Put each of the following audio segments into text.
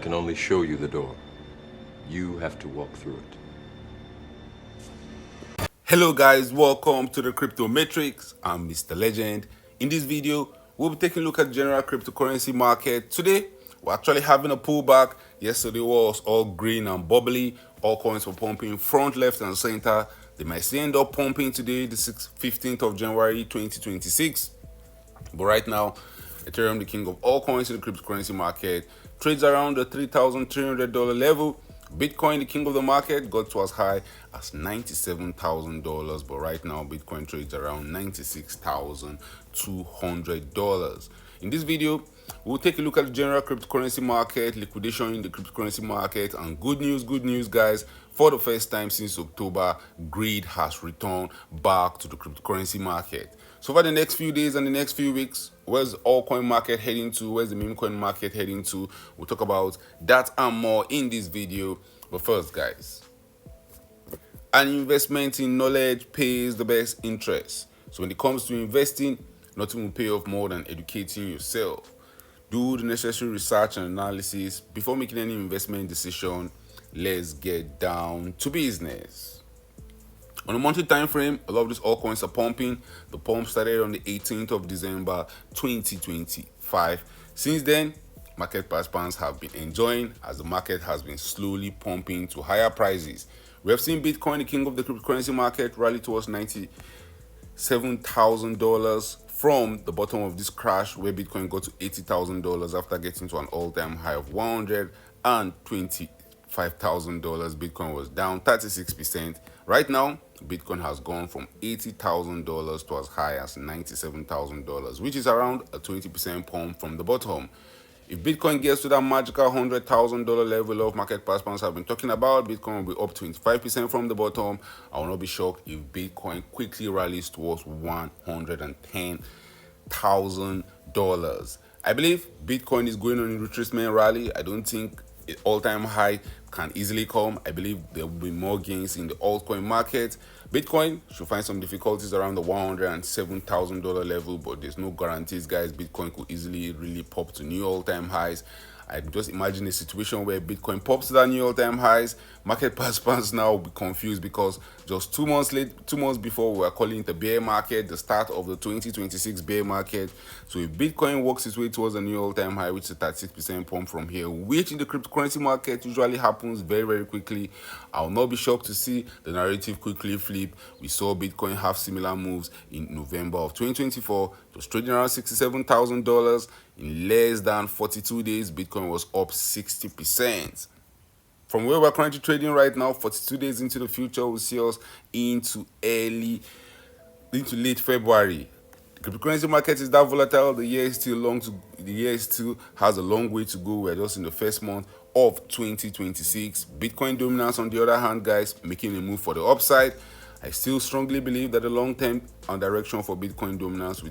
can only show you the door. You have to walk through it. Hello guys, welcome to the Crypto Matrix. I'm Mr. Legend. In this video, we'll be taking a look at the general cryptocurrency market. Today, we're actually having a pullback. Yesterday was all green and bubbly. All coins were pumping front, left, and center. They might still end up pumping today, the 15th of January 2026. But right now, Ethereum, the king of all coins in the cryptocurrency market, trades around the $3,300 level. Bitcoin, the king of the market, got to as high as $97,000, but right now Bitcoin trades around $96,200. In this video, we'll take a look at the general cryptocurrency market, liquidation in the cryptocurrency market, and good news, guys. For the first time since October, greed has returned back to the cryptocurrency market. So for the next few days and the next few weeks, where's the altcoin market heading to? Where's the meme coin market heading to? We'll talk about that and more in this video. But first, guys, an investment in knowledge pays the best interest. So when it comes to investing, nothing will pay off more than educating yourself. Do the necessary research and analysis before making any investment decision. Let's get down to business. On a monthly time frame, a lot of these altcoins are pumping. The pump started on the 18th of December 2025. Since then, market participants have been enjoying as the market has been slowly pumping to higher prices. We have seen Bitcoin, the king of the cryptocurrency market, rally towards $97,000 from the bottom of this crash where Bitcoin got to $80,000 after getting to an all-time high of $125,000. Bitcoin was down 36%. Right now, Bitcoin has gone from $80,000 to as high as $97,000, which is around a 20% pump from the bottom. If Bitcoin gets to that magical $100,000 level of market participants have been talking about, Bitcoin will be up 25% from the bottom. I will not be shocked if Bitcoin quickly rallies towards $110,000. I believe Bitcoin is going on a retracement rally. I don't think an all-time high can easily come. I believe there will be more gains in the altcoin market. Bitcoin should find some difficulties around the $107,000 level, but there's no guarantees, guys. Bitcoin could easily really pop to new all-time highs. I just imagine a situation where Bitcoin pops to that new all-time highs. Market participants now will be confused because just 2 months before, we were calling it the bear market, the start of the 2026 bear market. So if Bitcoin works its way towards a new all-time high, which is a 36% pump from here, which in the cryptocurrency market usually happens very, very quickly, I will not be shocked to see the narrative quickly flip. We saw Bitcoin have similar moves in November of 2024. It was trading around $67,000. In less than 42 days, Bitcoin was up 60%. From where we're currently trading right now, 42 days into the future, will see us into late February. The cryptocurrency market is that volatile. The year still has a long way to go. We're just in the first month of 2026. Bitcoin dominance, on the other hand, guys, making a move for the upside. I still strongly believe that the long-term direction for Bitcoin dominance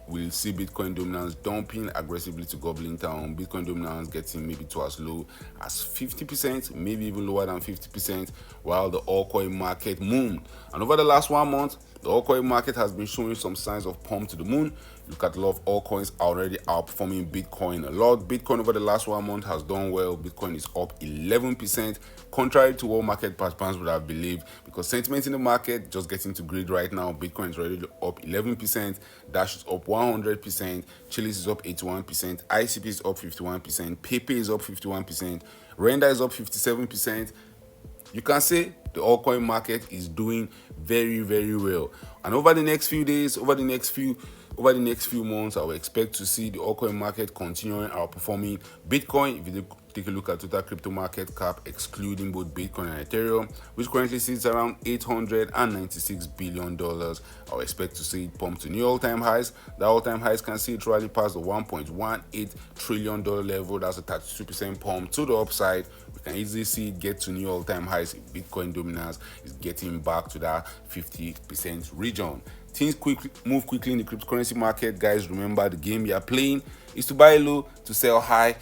we'll see Bitcoin dominance dumping aggressively to gobbling town. Bitcoin dominance getting maybe to as low as 50%, maybe even lower than 50%, while the altcoin market mooned. And over the last 1 month, the altcoin market has been showing some signs of pump to the moon. Look at a lot of altcoins already outperforming Bitcoin a lot. Bitcoin over the last 1 month has done well. Bitcoin is up 11%, contrary to what market participants would have believed, because sentiment in the market just getting to greed right now. Bitcoin is already up 11%, Dash is up 100%, Chiliz is up 81%, ICP is up 51%, Pepe is up 51%, Render is up 57%. You can say the altcoin market is doing very, very well. And over the next few days, over the next few months, I will expect to see the altcoin market continuing outperforming Bitcoin. If you take a look at total crypto market cap, excluding both Bitcoin and Ethereum, which currently sits around $896 billion, I will expect to see it pump to new all-time highs. The all-time highs can see it rally past the $1.18 trillion level. That's a 32% pump to the upside. We can easily see it get to new all-time highs if Bitcoin dominance is getting back to that 50% region. Things move quickly in the cryptocurrency market, guys. Remember, the game you are playing is to buy low, to sell high,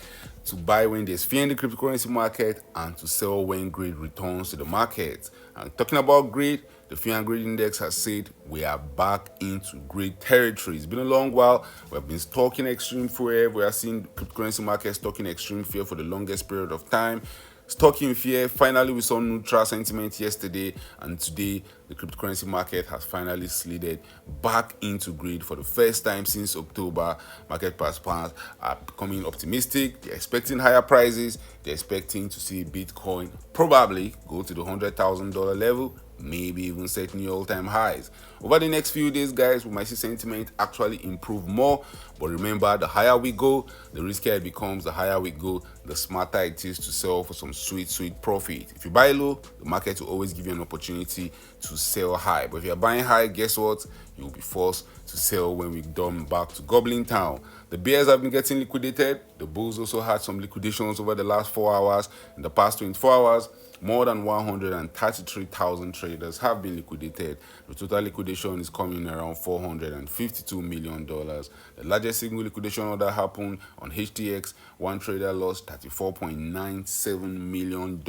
to buy when there's fear in the cryptocurrency market, and to sell when greed returns to the market. And talking about greed, The Fear and Greed Index has said we are back into great territory. It's been a long while. We have been talking extreme fear. We are seeing cryptocurrency markets talking extreme fear for the longest period of time. Stocking fear. Finally, we saw neutral sentiment yesterday, and today the cryptocurrency market has finally slid back into greed for the first time since October. Market participants are becoming optimistic. They're expecting higher prices. They're expecting to see Bitcoin probably go to the $100,000 level, maybe even set new all-time highs. Over the next few days, guys, we might see sentiment actually improve more. But remember, the higher we go, the riskier it becomes. The higher we go, the smarter it is to sell for some sweet profit. If you buy low, the market will always give you an opportunity to sell high. But if you're buying high, guess what? You'll be forced to sell when we dump back to Goblin Town. The bears have been getting liquidated. The bulls also had some liquidations over the last 4 hours. In the past 24 hours, more than 133,000 traders have been liquidated. The total liquidation is coming around $452 million. The largest single liquidation order happened on HTX. One trader lost $34.97 million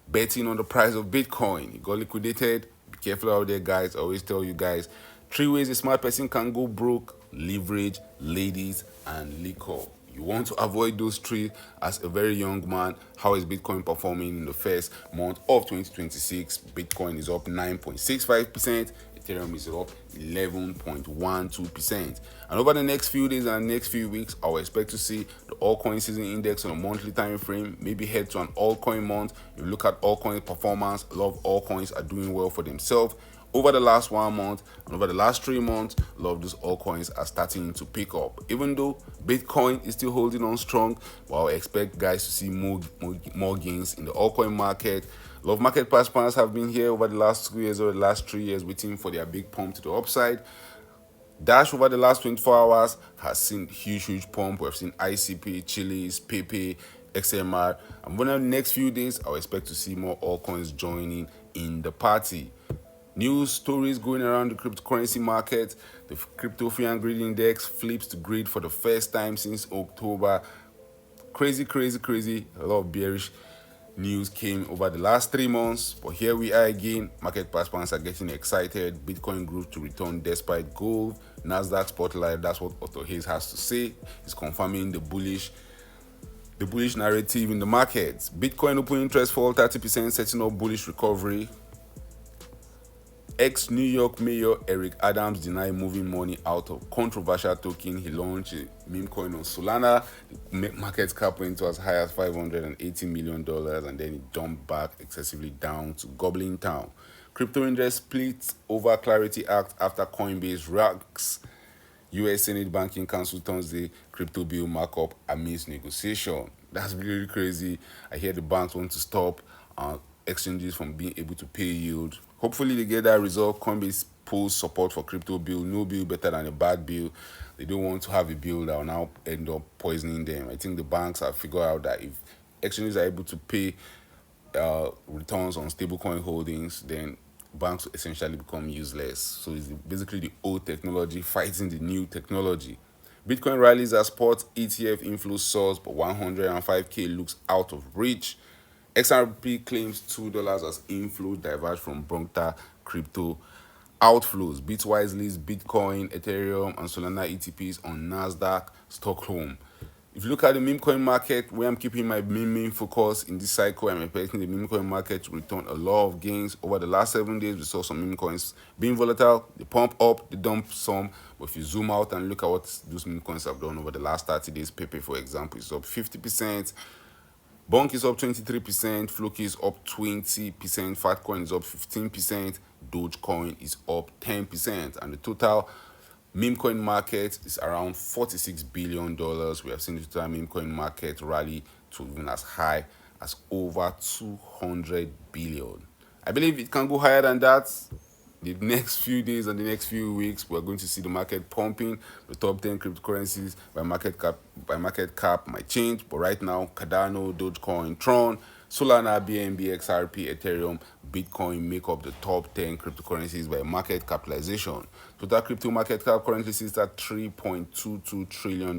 betting on the price of Bitcoin. It got liquidated. Be careful out there, guys. I always tell you guys, 3 ways a smart person can go broke: leverage, ladies, and liquor. You want to avoid those 3 as a very young man. How is Bitcoin performing in the first month of 2026? Bitcoin is up 9.65%. Ethereum is up 11.12%. And over the next few days and next few weeks, I will expect to see the altcoin season index on a monthly time frame, maybe head to an altcoin month. If you look at altcoin performance, a lot of altcoins are doing well for themselves. Over the last 1 month and over the last 3 months, a lot of those altcoins are starting to pick up. Even though Bitcoin is still holding on strong, but I expect guys to see more gains in the altcoin market. A lot of market participants have been here over the last 2 years or the last 3 years waiting for their big pump to the upside. Dash over the last 24 hours has seen huge pump. We've seen ICP, Chiliz, Pepe, XMR. And over the next few days, I'll expect to see more altcoins joining in the party. News stories going around the cryptocurrency market. The crypto fear and greed index flips to greed for the first time since October. Crazy. A lot of bearish news came over the last 3 months, but here we are again. Market participants are getting excited. Bitcoin grew to return despite gold. Nasdaq spotlight. That's what Otto Hayes has to say. He's confirming the bullish narrative in the markets. Bitcoin open interest fall 30%, setting up bullish recovery. Ex-New York Mayor Eric Adams denied moving money out of controversial token. He launched a meme coin on Solana. The market cap went to as high as $580 million, and then it jumped back excessively down to Goblin Town. Crypto industry splits over Clarity Act after Coinbase shrugs. U.S. Senate Banking Council turns the crypto bill markup amidst negotiation. That's really crazy. I hear the banks want to stop exchanges from being able to pay yield. Hopefully they get that resolved. Coinbase pulls support for crypto bill. No bill better than a bad bill. They don't want to have a bill that will now end up poisoning them. I think the banks have figured out that if exchanges are able to pay returns on stablecoin holdings, then banks essentially become useless. So it's basically the old technology fighting the new technology. Bitcoin rallies as spot ETF inflow soars, but 105K looks out of reach. XRP claims $2 as inflow diverge from Bronta crypto outflows. Bitwise lists Bitcoin, Ethereum, and Solana ETPs on Nasdaq Stockholm. If you look at the meme coin market, where I'm keeping my main focus in this cycle, I'm expecting the meme coin market to return a lot of gains. Over the last 7 days, we saw some meme coins being volatile. They pump up, they dump some. But if you zoom out and look at what those meme coins have done over the last 30 days, Pepe, for example, is up 50%. Bonk is up 23%, Floki is up 20%, Fatcoin is up 15%, Dogecoin is up 10%, and the total meme coin market is around $46 billion. We have seen the total meme coin market rally to even as high as over 200 billion. I believe it can go higher than that. The next few days and the next few weeks, we're going to see the market pumping. The top 10 cryptocurrencies by market cap might change, but right now, Cardano, Dogecoin, Tron, Solana, BNB, XRP, Ethereum, Bitcoin make up the top 10 cryptocurrencies by market capitalization. Total crypto market cap currently sits at $3.22 trillion.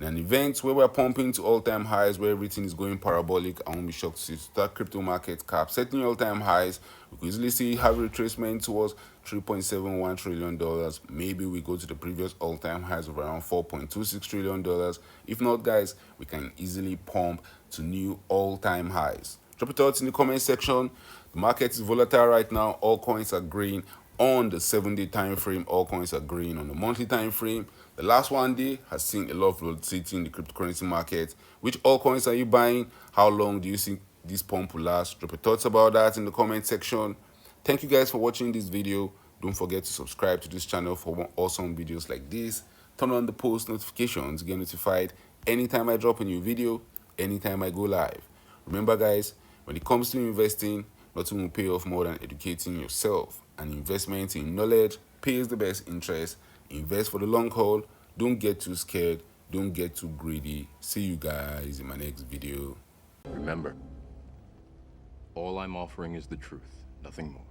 In an event where we're pumping to all-time highs, where everything is going parabolic, I won't be shocked to see that crypto market cap setting all-time highs. We could easily see have retracement towards $3.71 trillion. Maybe we go to the previous all-time highs of around $4.26 trillion. If not, guys, we can easily pump to new all-time highs. Drop your thoughts in the comment section. The market is volatile right now. All coins are green on the 7-day time frame. All coins are green on the monthly time frame. The last 1 day has seen a lot of volatility in the cryptocurrency market. Which all coins are you buying? How long do you think this pump will last? Drop your thoughts about that in the comment section. Thank you guys for watching this video. Don't forget to subscribe to this channel for more awesome videos like this. Turn on the post notifications to get notified anytime I drop a new video, anytime I go live. Remember, guys, when it comes to investing, nothing will pay off more than educating yourself. And investment in knowledge pays the best interest. Invest for the long haul. Don't get too scared. Don't get too greedy. See you guys in my next video. Remember, all I'm offering is the truth, nothing more.